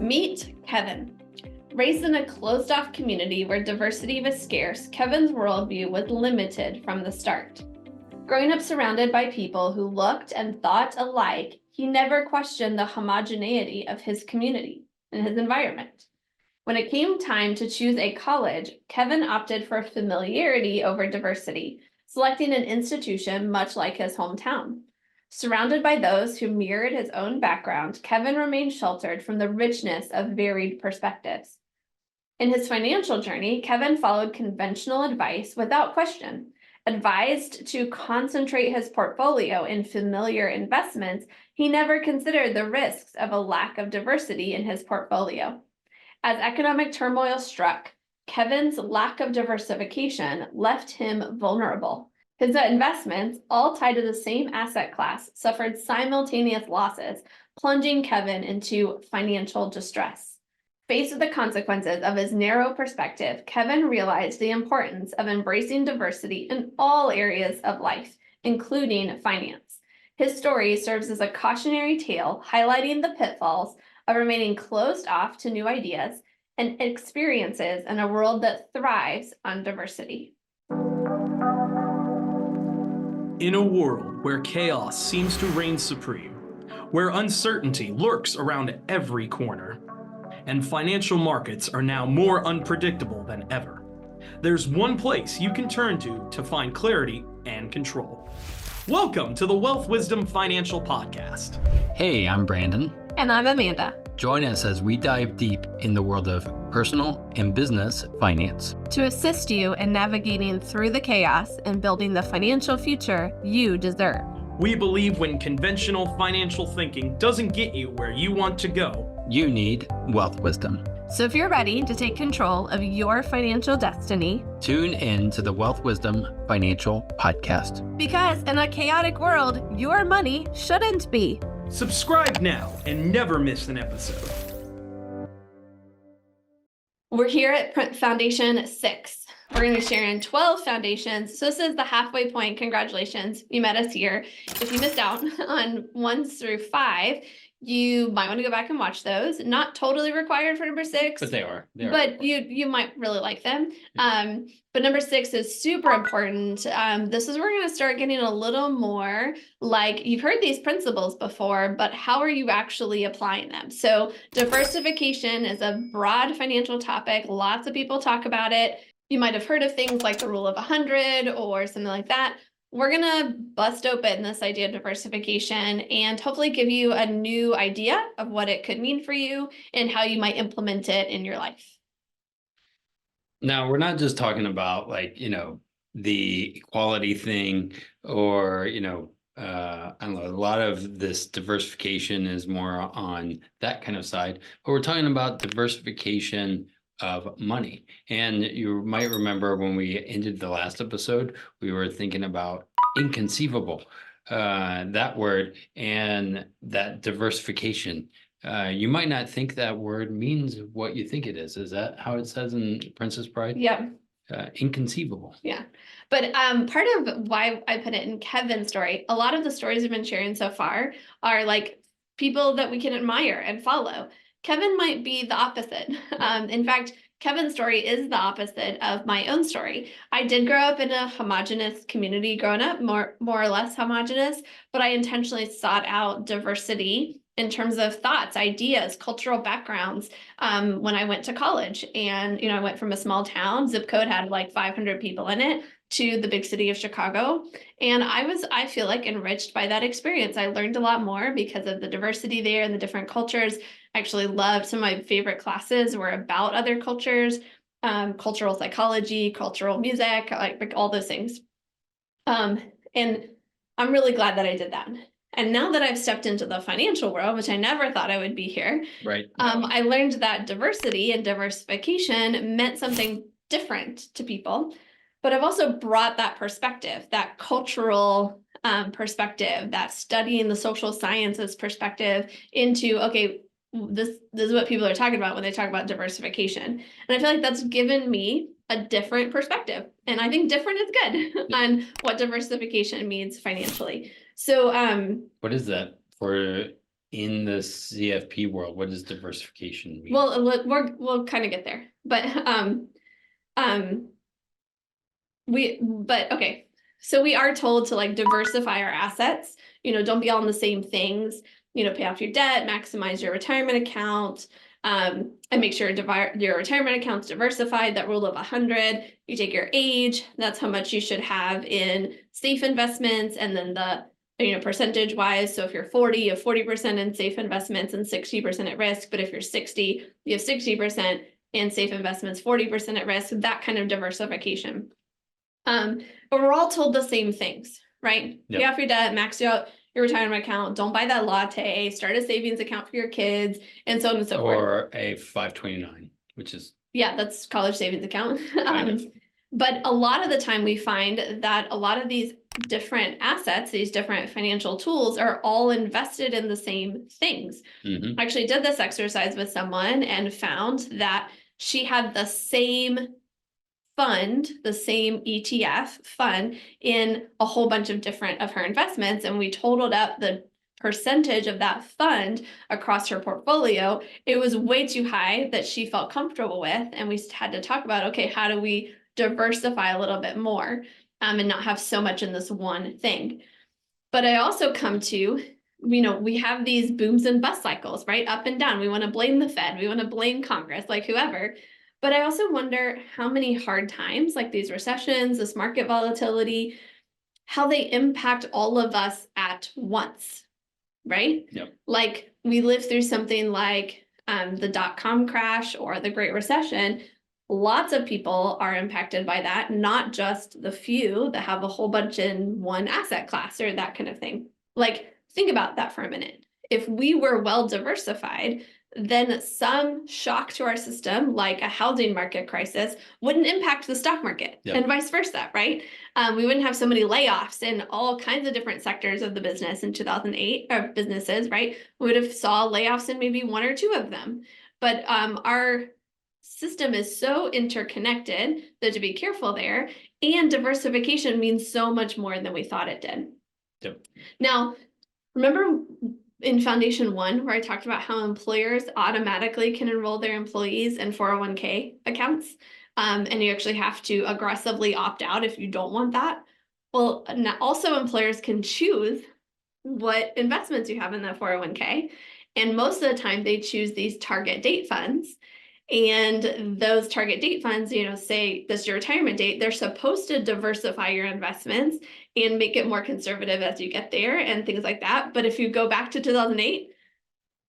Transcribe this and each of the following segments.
Meet Kevin. Raised in a closed-off community where diversity was scarce, Kevin's worldview was limited from the start. Growing up surrounded by people who looked and thought alike, he never questioned the homogeneity of his community and his environment. When it came time to choose a college, Kevin opted for familiarity over diversity, selecting an institution much like his hometown. Surrounded by those who mirrored his own background, Kevin remained sheltered from the richness of varied perspectives. In his financial journey, Kevin followed conventional advice without question. Advised to concentrate his portfolio in familiar investments, he never considered the risks of a lack of diversity in his portfolio. As economic turmoil struck, Kevin's lack of diversification left him vulnerable. His investments, all tied to the same asset class, suffered simultaneous losses, plunging Kevin into financial distress. Faced with the consequences of his narrow perspective, Kevin realized the importance of embracing diversity in all areas of life, including finance. His story serves as a cautionary tale, highlighting the pitfalls of remaining closed off to new ideas and experiences in a world that thrives on diversity. In a world where chaos seems to reign supreme, where uncertainty lurks around every corner, and financial markets are now more unpredictable than ever, there's one place you can turn to find clarity and control. Welcome to the Wealth Wisdom Financial Podcast. Hey, I'm Brandon. And I'm Amanda. Join us as we dive deep in the world of personal and business finance to assist you in navigating through the chaos and building the financial future you deserve. We believe when conventional financial thinking doesn't get you where you want to go, you need wealth wisdom. So if you're ready to take control of your financial destiny, tune in to the Wealth Wisdom Financial Podcast. Because in a chaotic world, your money shouldn't be. Subscribe now and never miss an episode. We're here at Foundation 6. We're going to be sharing 12 foundations. So this is the halfway point. Congratulations, you met us here. If you missed out on 1 through 5, you might want to go back and watch those. Not totally required for number 6. But they are. But you might really like them. But number 6 is super important. This is where we're going to start getting a little more like, you've heard these principles before, but how are you actually applying them? So diversification is a broad financial topic. Lots of people talk about it. You might have heard of things like the rule of 100 or something like that. We're going to bust open this idea of diversification and hopefully give you a new idea of what it could mean for you and how you might implement it in your life. Now, we're not just talking about the equality thing or, I don't know, a lot of this diversification is more on that kind of side, but we're talking about diversification of money. And you might remember when we ended the last episode, we were thinking about inconceivable, that word, and that diversification. You might not think that word means what you think it is. Is that how it says in Princess Bride? Yep. Inconceivable. Yeah. But part of why I put it in Kevin's story, a lot of the stories we've been sharing so far are like people that we can admire and follow. Kevin might be the opposite. In fact, Kevin's story is the opposite of my own story. I did grow up in a homogenous community growing up, more or less homogenous, but I intentionally sought out diversity in terms of thoughts, ideas, cultural backgrounds when I went to college. And, I went from a small town, zip code had like 500 people in it, to the big city of Chicago. And I feel like enriched by that experience. I learned a lot more because of the diversity there and the different cultures. I actually loved some of my favorite classes were about other cultures, cultural psychology, cultural music, like all those things. And I'm really glad that I did that. And now that I've stepped into the financial world, which I never thought I would be here, right? I learned that diversity and diversification meant something different to people. But I've also brought that perspective, that cultural perspective, that studying the social sciences perspective into, okay, this is what people are talking about when they talk about diversification. And I feel like that's given me a different perspective. And I think different is good on what diversification means financially. So what is that for in the CFP world, what does diversification mean? Well, we'll kind of get there, but okay. So we are told to like diversify our assets. Don't be all in the same things. Pay off your debt, maximize your retirement account, and make sure your retirement account's diversified. That rule of 100. You take your age. That's how much you should have in safe investments, and then the percentage wise. So if you're 40, you have 40% in safe investments and 60% at risk. But if you're 60, you have 60% in safe investments, 40% at risk. That kind of diversification. But we're all told the same things, right? Yep. Pay off your debt, max out your retirement account, don't buy that latte, start a savings account for your kids, and so on and so forth. Or a 529, which is that's college savings account. Kind of. But a lot of the time we find that a lot of these different assets, these different financial tools are all invested in the same things. Mhm. I actually did this exercise with someone and found that she had the same fund, the same ETF fund in a whole bunch of different of her investments. And we totaled up the percentage of that fund across her portfolio. It was way too high that she felt comfortable with. And we had to talk about, okay, how do we diversify a little bit more and not have so much in this one thing? But I also come to, we have these booms and bust cycles, right? Up and down. We want to blame the Fed. We want to blame Congress, like whoever. But I also wonder how many hard times, like these recessions, this market volatility, how they impact all of us at once, right? Yep. Like we lived through something like the dot-com crash or the Great Recession. Lots of people are impacted by that, not just the few that have a whole bunch in one asset class or that kind of thing. Like, think about that for a minute. If we were well diversified, then some shock to our system, like a housing market crisis, wouldn't impact the stock market. Yep. And vice versa, right? We wouldn't have so many layoffs in all kinds of different sectors of the business in 2008, or businesses, right? We would have saw layoffs in maybe one or two of them. But our system is so interconnected that to be careful there, and diversification means so much more than we thought it did. Yep. Now, remember in Foundation 1, where I talked about how employers automatically can enroll their employees in 401k accounts, and you actually have to aggressively opt out if you don't want that. Well, also employers can choose what investments you have in that 401k, and most of the time they choose these target date funds. And those target date funds, say this is your retirement date, they're supposed to diversify your investments and make it more conservative as you get there and things like that. But if you go back to 2008,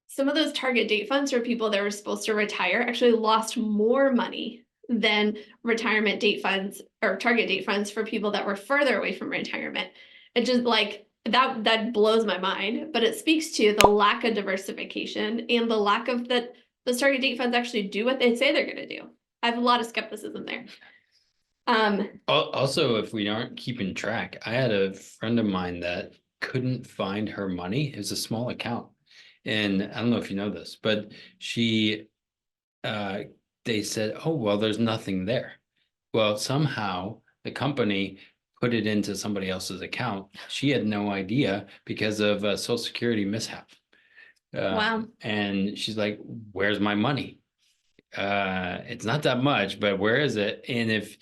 some of those target date funds for people that were supposed to retire actually lost more money than retirement date funds or target date funds for people that were further away from retirement. It just like that blows my mind, but it speaks to the lack of diversification and the lack of that those target date funds actually do what they say they're going to do. I have a lot of skepticism there. Also, if we aren't keeping track, I had a friend of mine that couldn't find her money. It was a small account. And I don't know if you know this, but they said, oh, well, there's nothing there. Well, somehow the company put it into somebody else's account. She had no idea because of a Social Security mishap. Wow. And she's like, where's my money? It's not that much, but where is it? And if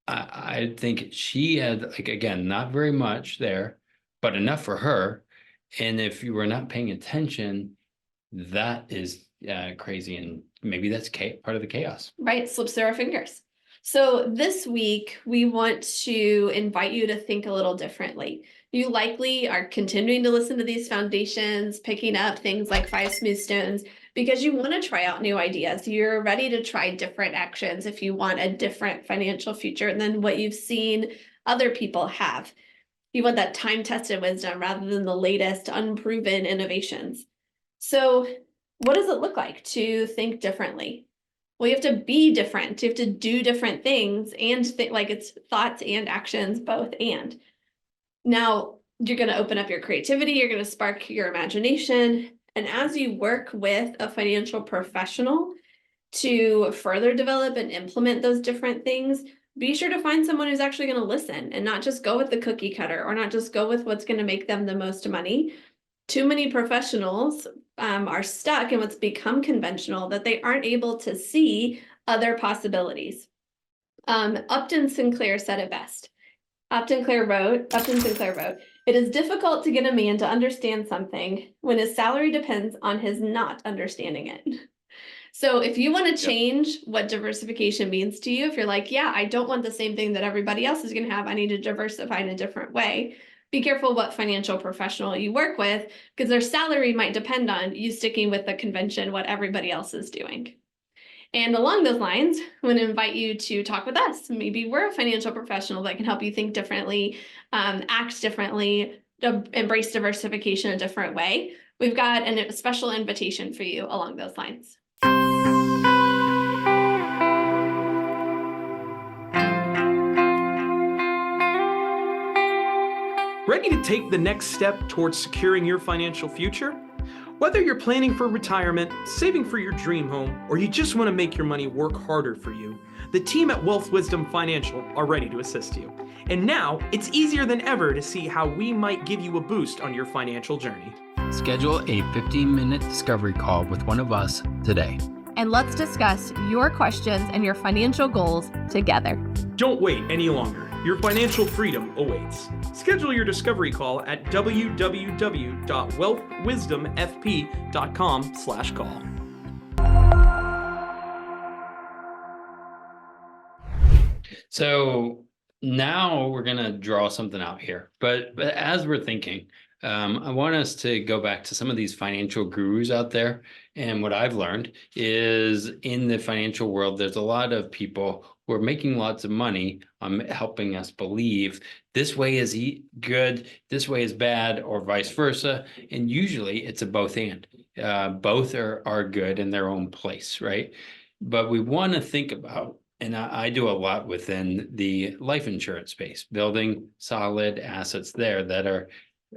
I think she had, like, again, not very much there, but enough for her. And if you were not paying attention, that is crazy. And maybe that's part of the chaos. Right. Slips through our fingers. So this week, we want to invite you to think a little differently. You likely are continuing to listen to these foundations, picking up things like 5 Smooth Stones, because you want to try out new ideas. You're ready to try different actions if you want a different financial future than what you've seen other people have. You want that time-tested wisdom rather than the latest unproven innovations. So what does it look like to think differently? Well, you have to be different. You have to do different things and think like it's thoughts and actions, both and. Now, you're going to open up your creativity. You're going to spark your imagination. And as you work with a financial professional to further develop and implement those different things, be sure to find someone who's actually going to listen and not just go with the cookie cutter or not just go with what's going to make them the most money. Too many professionals are stuck in what's become conventional, that they aren't able to see other possibilities. Upton Sinclair said it best. Upton Sinclair wrote, "It is difficult to get a man to understand something when his salary depends on his not understanding it." So if you want to change what diversification means to you, if you're like, yeah, I don't want the same thing that everybody else is going to have, I need to diversify in a different way. Be careful what financial professional you work with, because their salary might depend on you sticking with the convention, what everybody else is doing. And along those lines, I'm going to invite you to talk with us. Maybe we're a financial professional that can help you think differently, act differently, embrace diversification a different way. We've got a special invitation for you along those lines. Ready to take the next step towards securing your financial future? Whether you're planning for retirement, saving for your dream home, or you just want to make your money work harder for you, the team at Wealth Wisdom Financial are ready to assist you. And now, it's easier than ever to see how we might give you a boost on your financial journey. Schedule a 15-minute discovery call with one of us today. And let's discuss your questions and your financial goals together. Don't wait any longer. Your financial freedom awaits. Schedule your discovery call at www.wealthwisdomfp.com/call. So now we're going to draw something out here. But as we're thinking, I want us to go back to some of these financial gurus out there. And what I've learned is in the financial world, there's a lot of people who are making lots of money on helping us believe this way is good, this way is bad, or vice versa. And usually it's a both and. Both are good in their own place, right? But we want to think about, and I do a lot within the life insurance space, building solid assets there that are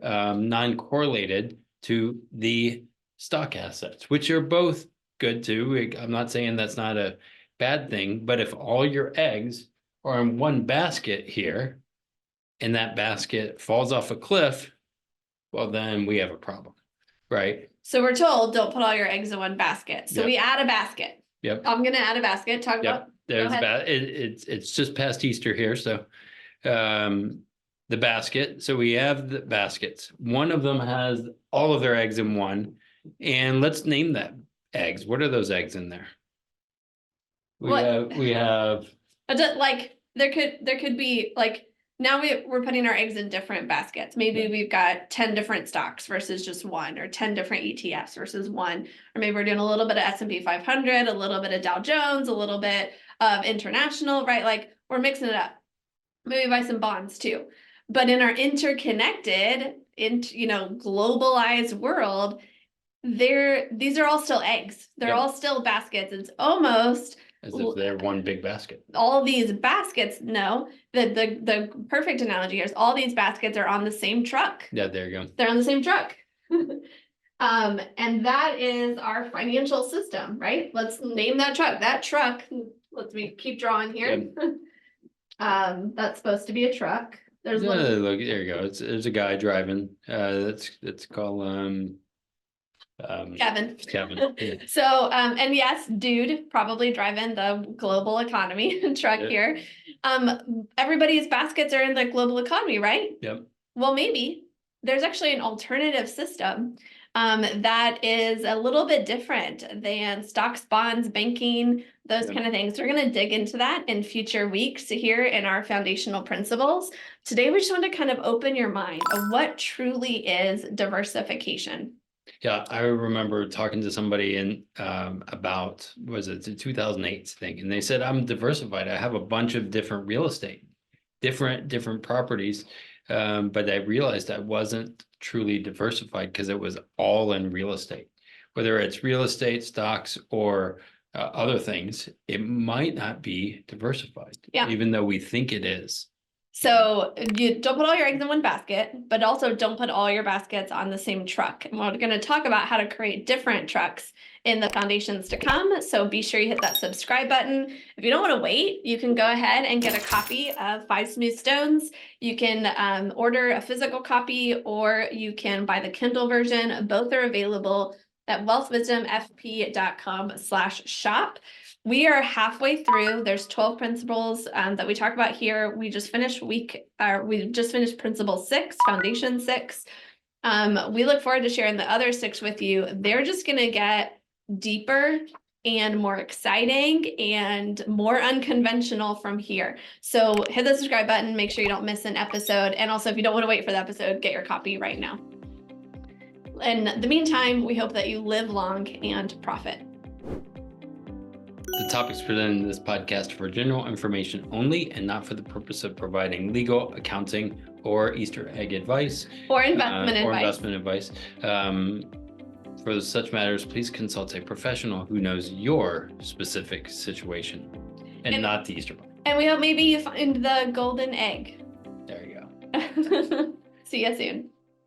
non-correlated to the stock assets, which are both good too. I'm not saying that's not a bad thing, but if all your eggs are in one basket here and that basket falls off a cliff, well, then we have a problem, right? So we're told don't put all your eggs in one basket. So we add a basket. Yep. I'm going to add a basket. Talk about. There's it's just past Easter here, so the basket. So we have the baskets. One of them has all of their eggs in one, and let's name that eggs. What are those eggs in there? We have like there could be like now we're putting our eggs in different baskets. Maybe we've got 10 different stocks versus just one, or 10 different ETFs versus one, or maybe we're doing a little bit of S&P 500, a little bit of Dow Jones, a little bit of international, right? Like we're mixing it up. Maybe buy some bonds too. But in our interconnected, globalized world, these are all still eggs. They're all still baskets. It's almost as if they're one big basket. All these baskets, no. The perfect analogy here is all these baskets are on the same truck. Yeah, there you go. They're on the same truck. And that is our financial system, right? Let's name that truck. That truck, let me keep drawing here. That's supposed to be a truck. There's look, there you go. There's a guy driving. That's called Kevin. Yeah. So and yes, dude, probably driving the global economy truck here. Everybody's baskets are in the global economy, right? Yep. Well, maybe there's actually an alternative system that is a little bit different than stocks, bonds, banking, those kind of things. We're going to dig into that in future weeks here in our foundational principles. Today, we just want to kind of open your mind of what truly is diversification. Yeah, I remember talking to somebody in about, was it the 2008 thing? And they said, I'm diversified. I have a bunch of different real estate, different properties. But I realized I wasn't truly diversified because it was all in real estate. Whether it's real estate, stocks, or other things, it might not be diversified, even though we think it is. So you don't put all your eggs in one basket, but also don't put all your baskets on the same truck. And we're going to talk about how to create different trucks in the foundations to come. So be sure you hit that subscribe button. If you don't want to wait, you can go ahead and get a copy of 5 Smooth Stones. You can order a physical copy, or you can buy the Kindle version. Both are available at wealthwisdomfp.com/shop. We are halfway through. There's 12 principles that we talk about here. We just finished principle 6, foundation 6. We look forward to sharing the other 6 with you. They're just going to get deeper and more exciting and more unconventional from here. So hit the subscribe button, make sure you don't miss an episode. And also, if you don't want to wait for the episode, get your copy right now. In the meantime, we hope that you live long and profit. The topics presented in this podcast are for general information only and not for the purpose of providing legal, accounting, or Easter egg advice. Or investment advice. Or investment advice. For such matters, please consult a professional who knows your specific situation and not the Easter bunny. And we hope maybe you find the golden egg. There you go. See you soon.